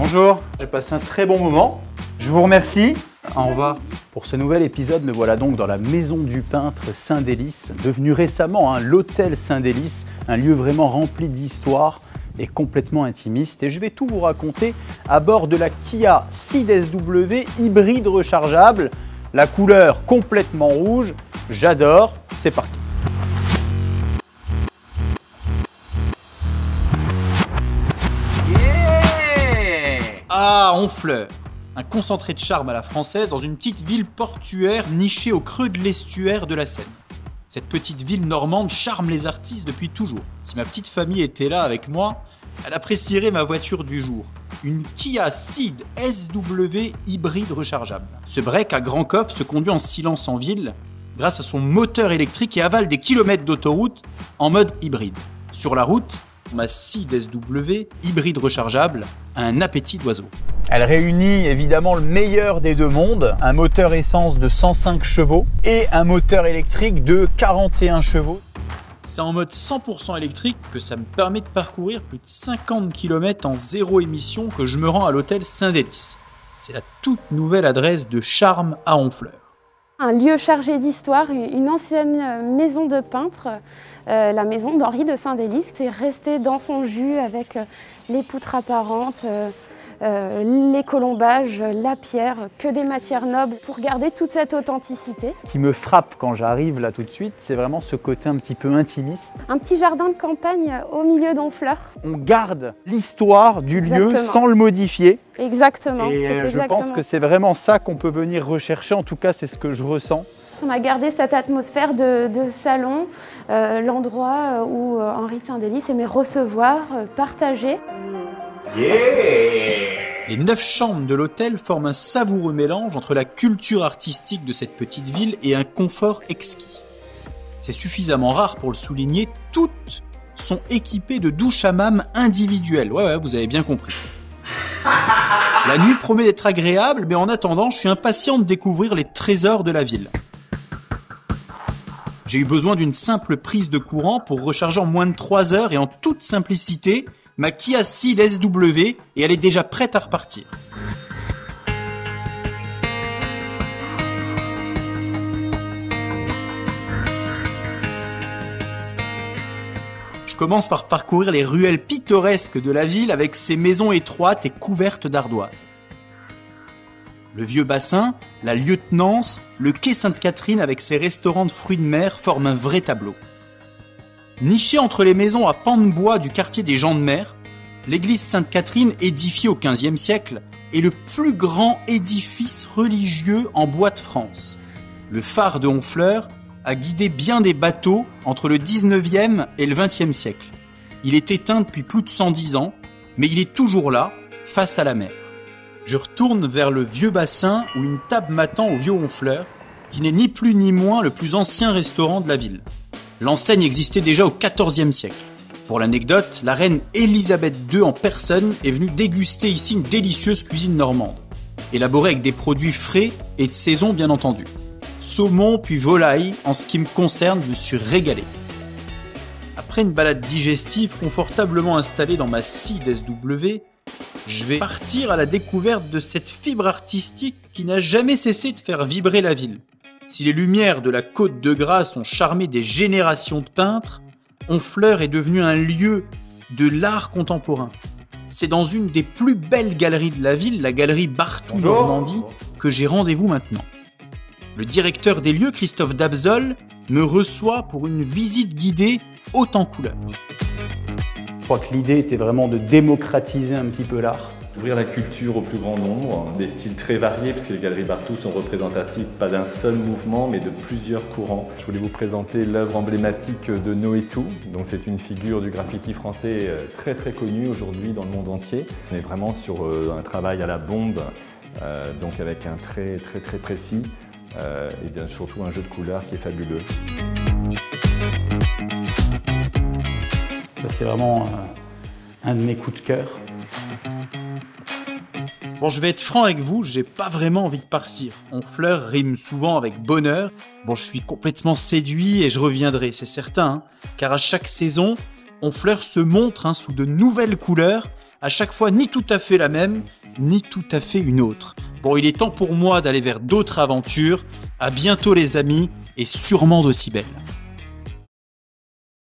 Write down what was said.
Bonjour, j'ai passé un très bon moment. Je vous remercie. Au revoir. Pour ce nouvel épisode, me voilà donc dans la maison du peintre Saint-Délice, devenu récemment l'hôtel Saint-Délice, un lieu vraiment rempli d'histoire et complètement intimiste. Et je vais tout vous raconter à bord de la Kia Ceed SW hybride rechargeable, la couleur complètement rouge. J'adore, c'est parti. Ah, Honfleur, un concentré de charme à la française dans une petite ville portuaire nichée au creux de l'estuaire de la Seine. Cette petite ville normande charme les artistes depuis toujours. Si ma petite famille était là avec moi, elle apprécierait ma voiture du jour. Une Kia Ceed SW hybride rechargeable. Ce break à grand coffre se conduit en silence en ville grâce à son moteur électrique et avale des kilomètres d'autoroute en mode hybride. Sur la route, ma Ceed SW hybride rechargeable a un appétit d'oiseau. Elle réunit évidemment le meilleur des deux mondes, un moteur essence de 105 chevaux et un moteur électrique de 41 chevaux. C'est en mode 100% électrique que ça me permet de parcourir plus de 50 km en zéro émission que je me rends à l'hôtel Saint-Délice. C'est la toute nouvelle adresse de charme à Honfleur. Un lieu chargé d'histoire, une ancienne maison de peintre, la maison d'Henri de Saint-Délice. C'est resté dans son jus avec les poutres apparentes, les colombages, la pierre, que des matières nobles pour garder toute cette authenticité. Ce qui me frappe quand j'arrive là tout de suite, c'est vraiment ce côté un petit peu intimiste. Un petit jardin de campagne au milieu d'Honfleur. On garde l'histoire du lieu sans le modifier. Exactement. Et je pense que c'est vraiment ça qu'on peut venir rechercher, en tout cas c'est ce que je ressens. On a gardé cette atmosphère de salon, l'endroit où Henri de Saint-Délice aimait recevoir, partager. Les 9 chambres de l'hôtel forment un savoureux mélange entre la culture artistique de cette petite ville et un confort exquis. C'est suffisamment rare pour le souligner, toutes sont équipées de douches hammam individuelles. Ouais, vous avez bien compris. La nuit promet d'être agréable, mais en attendant, je suis impatient de découvrir les trésors de la ville. J'ai eu besoin d'une simple prise de courant pour recharger en moins de 3 heures et en toute simplicité ma Kia Ceed SW et elle est déjà prête à repartir. Je commence par parcourir les ruelles pittoresques de la ville avec ses maisons étroites et couvertes d'ardoises. Le vieux bassin, la lieutenance, le quai Sainte-Catherine avec ses restaurants de fruits de mer forment un vrai tableau. Niché entre les maisons à pans de bois du quartier des gens de mer, l'église Sainte-Catherine, édifiée au XVe siècle, est le plus grand édifice religieux en bois de France. Le phare de Honfleur a guidé bien des bateaux entre le XIXe et le XXe siècle. Il est éteint depuis plus de 110 ans, mais il est toujours là, face à la mer. Je retourne vers le vieux bassin où une table m'attend au vieux Honfleur, qui n'est ni plus ni moins le plus ancien restaurant de la ville. L'enseigne existait déjà au XIVe siècle. Pour l'anecdote, la reine Élisabeth II en personne est venue déguster ici une délicieuse cuisine normande, élaborée avec des produits frais et de saison bien entendu. Saumon puis volaille, en ce qui me concerne, je me suis régalé. Après une balade digestive confortablement installée dans ma Ceed SW, je vais partir à la découverte de cette fibre artistique qui n'a jamais cessé de faire vibrer la ville. Si les lumières de la Côte de Grâce ont charmé des générations de peintres, Honfleur est devenu un lieu de l'art contemporain. C'est dans une des plus belles galeries de la ville, la galerie Barthou Normandie, que j'ai rendez-vous maintenant. Le directeur des lieux, Christophe Dabzol, me reçoit pour une visite guidée haute en couleurs. Je crois que l'idée était vraiment de démocratiser un petit peu l'art. Ouvrir la culture au plus grand nombre, des styles très variés, puisque les galeries Barthou sont représentatives pas d'un seul mouvement, mais de plusieurs courants. Je voulais vous présenter l'œuvre emblématique de Noétou. Donc c'est une figure du graffiti français très très connue aujourd'hui dans le monde entier. On est vraiment sur un travail à la bombe, donc avec un trait très précis, et bien surtout un jeu de couleurs qui est fabuleux. C'est vraiment un de mes coups de cœur. Bon, je vais être franc avec vous, j'ai pas vraiment envie de partir. Honfleur rime souvent avec bonheur. Bon, je suis complètement séduit et je reviendrai, c'est certain, car à chaque saison, Honfleur se montre sous de nouvelles couleurs À chaque fois, ni tout à fait la même, ni tout à fait une autre. Bon, il est temps pour moi d'aller vers d'autres aventures. À bientôt les amis, et sûrement d'aussi belles.